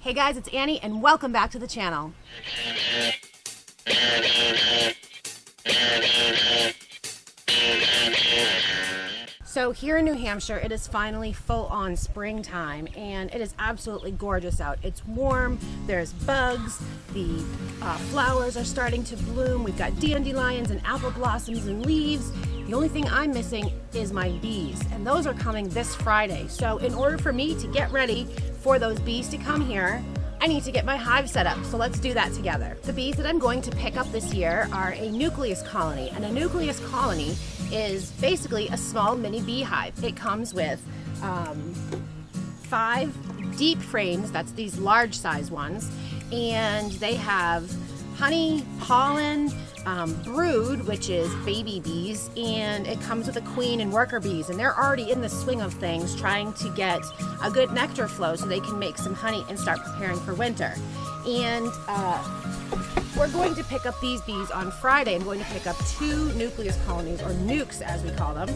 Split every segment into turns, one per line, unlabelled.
Hey guys, it's Annie and welcome back to the channel. So here in New Hampshire, it is finally full-on springtime and it is absolutely gorgeous out. It's warm, there's bugs, the flowers are starting to bloom, we've got dandelions and apple blossoms and leaves. The only thing I'm missing is my bees, and those are coming this Friday. So in order for me to get ready for those bees to come here, I need to get my hive set up, so let's do that together. The bees that I'm going to pick up this year are a nucleus colony, and a nucleus colony is basically a small mini beehive. It comes with 5 deep frames, that's these large size ones, and they have honey, pollen, brood, which is baby bees, and it comes with a queen and worker bees, and they're already in the swing of things trying to get a good nectar flow so they can make some honey and start preparing for winter. And we're going to pick up these bees on Friday. I'm going to pick up 2 nucleus colonies, or nukes as we call them.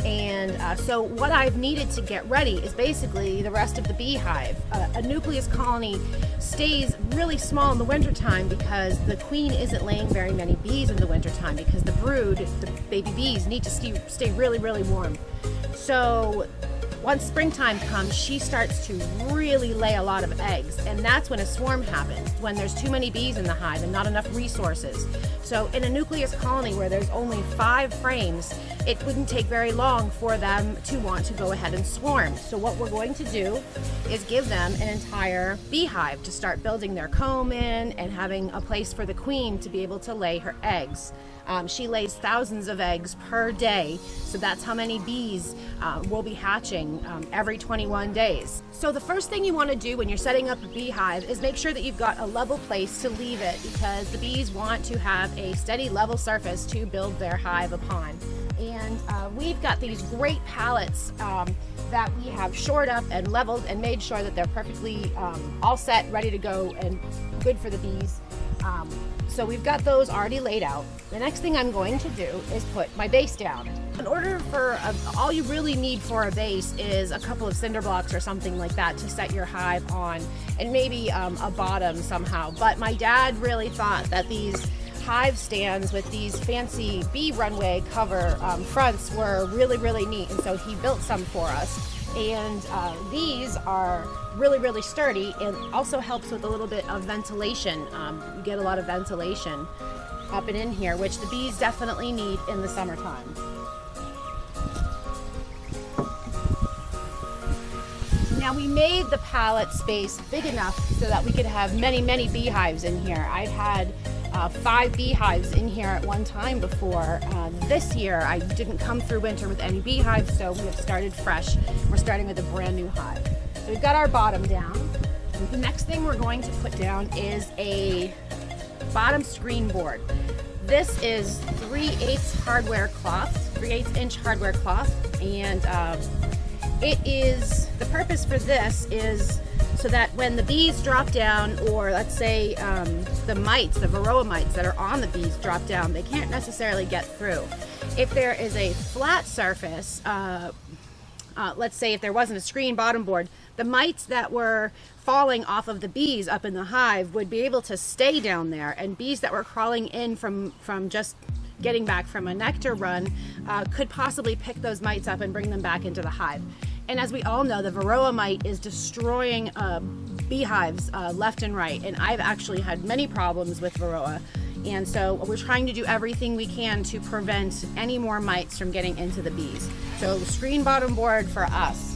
And so what I've needed to get ready is basically the rest of the beehive. A nucleus colony stays really small in the wintertime because the queen isn't laying very many bees in the wintertime because the brood, the baby bees, need to stay really, really warm. So once springtime comes, she starts to really lay a lot of eggs, and that's when a swarm happens, when there's too many bees in the hive and not enough resources. So in a nucleus colony where there's only 5 frames, it wouldn't take very long for them to want to go ahead and swarm. So what we're going to do is give them an entire beehive to start building their comb in and having a place for the queen to be able to lay her eggs. She lays thousands of eggs per day, so that's how many bees will be hatching every 21 days. So the first thing you want to do when you're setting up a beehive is make sure that you've got a level place to leave it, because the bees want to have a steady level surface to build their hive upon. And we've got these great pallets that we have shored up and leveled and made sure that they're perfectly all set, ready to go, and good for the bees. So we've got those already laid out. The next thing I'm going to do is put my base down. In order for, all you really need for a base is a couple of cinder blocks or something like that to set your hive on, and maybe a bottom somehow. But my dad really thought that these hive stands with these fancy bee runway cover fronts were really, really neat, and so he built some for us. And these are really, really sturdy, and also helps with a little bit of ventilation. You get a lot of ventilation up and in here, which the bees definitely need in the summertime. Now we made the pallet space big enough so that we could have many, many beehives in here. I've had 5 beehives in here at one time before. This year I didn't come through winter with any beehives, so we have started fresh. We're starting with a brand new hive. So we've got our bottom down. The next thing we're going to put down is a bottom screen board. This is 3/8 hardware cloth, 3/8 inch hardware cloth, and the purpose for this is so that when the bees drop down, or let's say the mites, the varroa mites that are on the bees drop down, they can't necessarily get through. If there is a flat surface, let's say if there wasn't a screen bottom board, the mites that were falling off of the bees up in the hive would be able to stay down there, and bees that were crawling in from just getting back from a nectar run could possibly pick those mites up and bring them back into the hive. And as we all know, the varroa mite is destroying beehives left and right, and I've actually had many problems with varroa, and so we're trying to do everything we can to prevent any more mites from getting into the bees. So screen bottom board for us.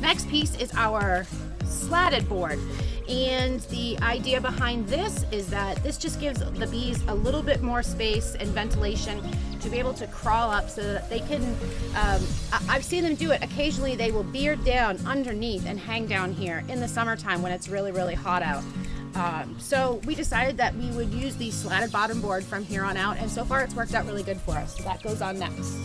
Next piece is our slatted board. And the idea behind this is that this just gives the bees a little bit more space and ventilation to be able to crawl up so that they can, I've seen them do it. Occasionally they will beard down underneath and hang down here in the summertime when it's really, really hot out. So we decided that we would use the slatted bottom board from here on out, and so far it's worked out really good for us. So that goes on next.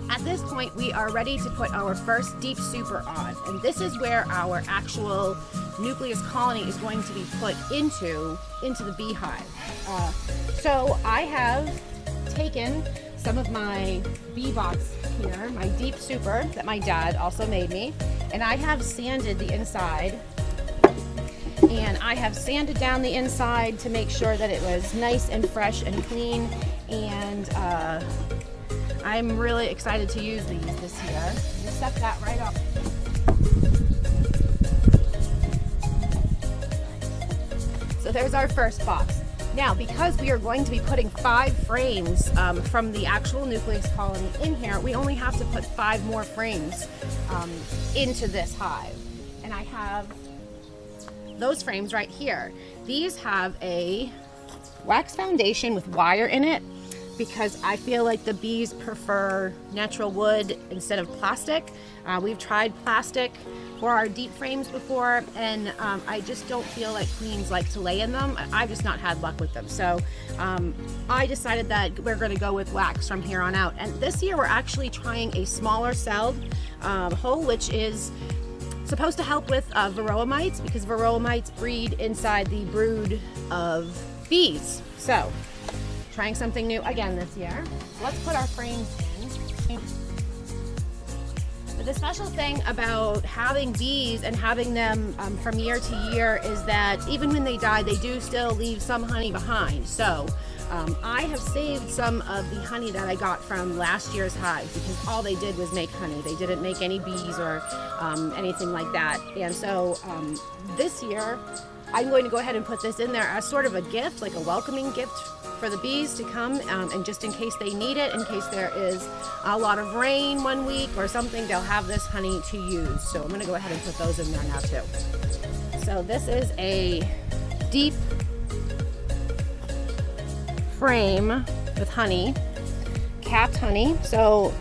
At this point, we are ready to put our first deep super on, and this is where our actual nucleus colony is going to be put into the beehive. So I have taken some of my bee box here, my deep super that my dad also made me, and I have sanded the inside, and I have sanded down the inside to make sure that it was nice and fresh and clean, and I'm really excited to use these this year. Just set that right up. So there's our first box. Now, because we are going to be putting 5 frames from the actual nucleus colony in here, we only have to put 5 more frames into this hive. And I have those frames right here. These have a wax foundation with wire in it because I feel like the bees prefer natural wood instead of plastic. We've tried plastic for our deep frames before, and I just don't feel like queens like to lay in them. I've just not had luck with them. So I decided that we're going to go with wax from here on out. And this year we're actually trying a smaller celled hole, which is supposed to help with varroa mites, because varroa mites breed inside the brood of bees. So trying something new again this year. Let's put our frames in. But the special thing about having bees and having them from year to year is that even when they die, they do still leave some honey behind. So I have saved some of the honey that I got from last year's hive, because all they did was make honey. They didn't make any bees or anything like that. And so this year, I'm going to go ahead and put this in there as sort of a gift, like a welcoming gift for the bees to come, and just in case they need it, in case there is a lot of rain one week or something, they'll have this honey to use. So I'm going to go ahead and put those in there now too. So this is a deep frame with honey, capped honey. So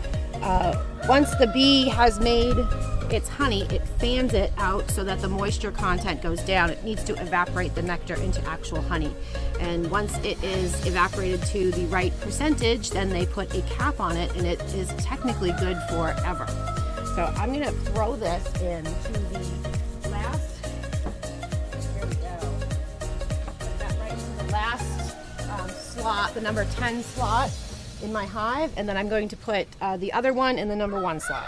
once the bee has made its honey, it fans it out so that the moisture content goes down. It needs to evaporate the nectar into actual honey. And once it is evaporated to the right percentage, then they put a cap on it, and it is technically good forever. So I'm going to throw this into the last, here we go, put that right into the last slot, the number 10 slot in my hive, and then I'm going to put the other one in the number 1 slot.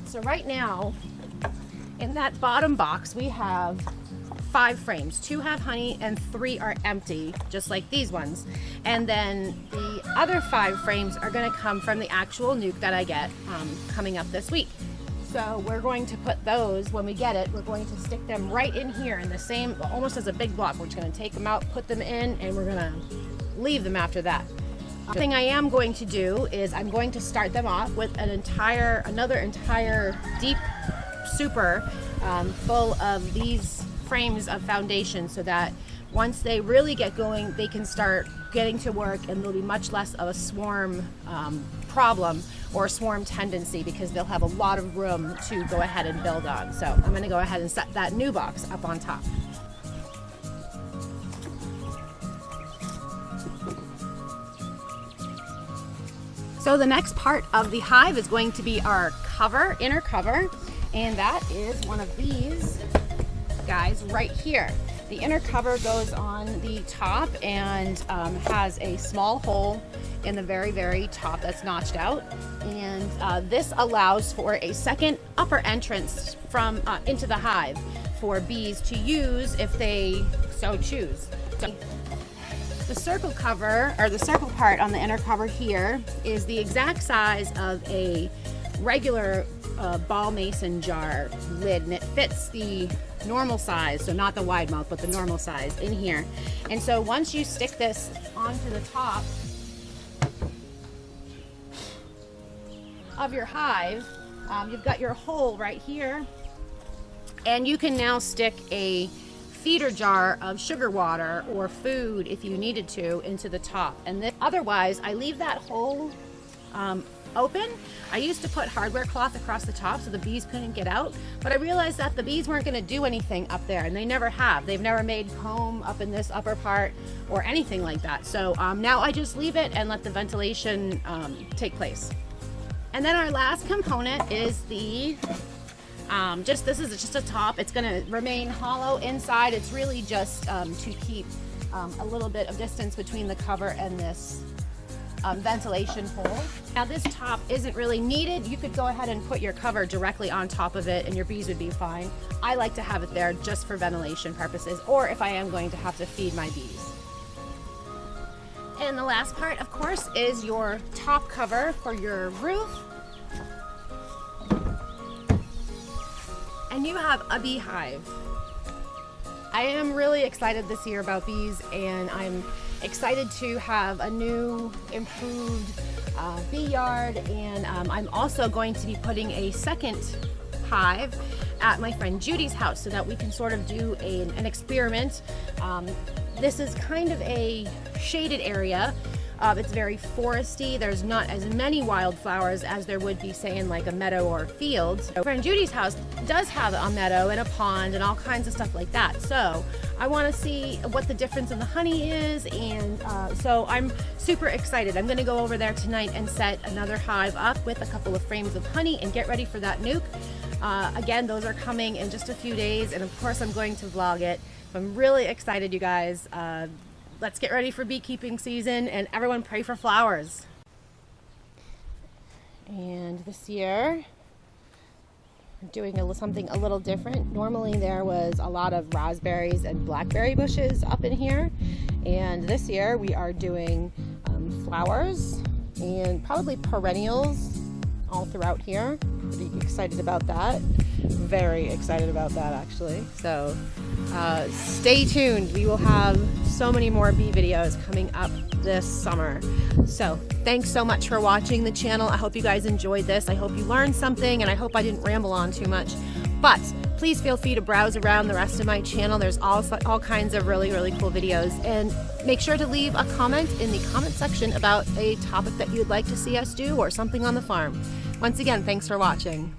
So right now, in that bottom box, we have 5 frames. 2 have honey and 3 are empty, just like these ones. And then the other 5 frames are going to come from the actual nuke that I get coming up this week. So we're going to put those, when we get it, we're going to stick them right in here in the same, almost as a big block. We're just going to take them out, put them in, and we're going to leave them after that. The thing I am going to do is I'm going to start them off with another entire deep super full of these frames of foundation, so that once they really get going, they can start getting to work, and there'll be much less of a swarm problem or swarm tendency, because they'll have a lot of room to go ahead and build on. So I'm going to go ahead and set that new box up on top. So the next part of the hive is going to be our cover, inner cover, and that is one of these guys right here. The inner cover goes on the top and has a small hole in the very, very top that's notched out, and this allows for a second upper entrance from into the hive for bees to use if they so choose. The circle cover, or the circle part on the inner cover here, is the exact size of a regular ball mason jar lid, and it fits the normal size, so not the wide mouth, but the normal size in here. And so once you stick this onto the top of your hive, you've got your hole right here, and you can now stick a feeder jar of sugar water or food, if you needed to, into the top. And then otherwise, I leave that hole open. I used to put hardware cloth across the top so the bees couldn't get out, but I realized that the bees weren't going to do anything up there, and they never have. They've never made comb up in this upper part or anything like that. So now I just leave it and let the ventilation take place. And then our last component is the, this is just a top. It's gonna remain hollow inside. It's really just to keep a little bit of distance between the cover and this ventilation hole. Now this top isn't really needed. You could go ahead and put your cover directly on top of it and your bees would be fine. I like to have it there just for ventilation purposes, or if I am going to have to feed my bees. And the last part, of course, is your top cover for your roof. And you have a beehive. I am really excited this year about bees, and I'm excited to have a new, improved bee yard. And I'm also going to be putting a second hive at my friend Judy's house so that we can sort of do an experiment. This is kind of a shaded area. It's very foresty. There's not as many wildflowers as there would be, say, in like a meadow or a field. So friend Judy's house does have a meadow and a pond and all kinds of stuff like that. So I want to see what the difference in the honey is, and so I'm super excited. I'm going to go over there tonight and set another hive up with a couple of frames of honey and get ready for that nuke. Again, those are coming in just a few days, and of course I'm going to vlog it. I'm really excited, you guys. Let's get ready for beekeeping season, and everyone pray for flowers. And this year, we're doing something a little different. Normally there was a lot of raspberries and blackberry bushes up in here, and this year we are doing flowers and probably perennials all throughout here. Pretty excited about that. Very excited about that, actually. So stay tuned. We will have so many more bee videos coming up this summer. So thanks so much for watching the channel. I hope you guys enjoyed this. I hope you learned something, and I hope I didn't ramble on too much. But please feel free to browse around the rest of my channel. There's all kinds of really cool videos. And make sure to leave a comment in the comment section about a topic that you'd like to see us do or something on the farm. Once again, thanks for watching.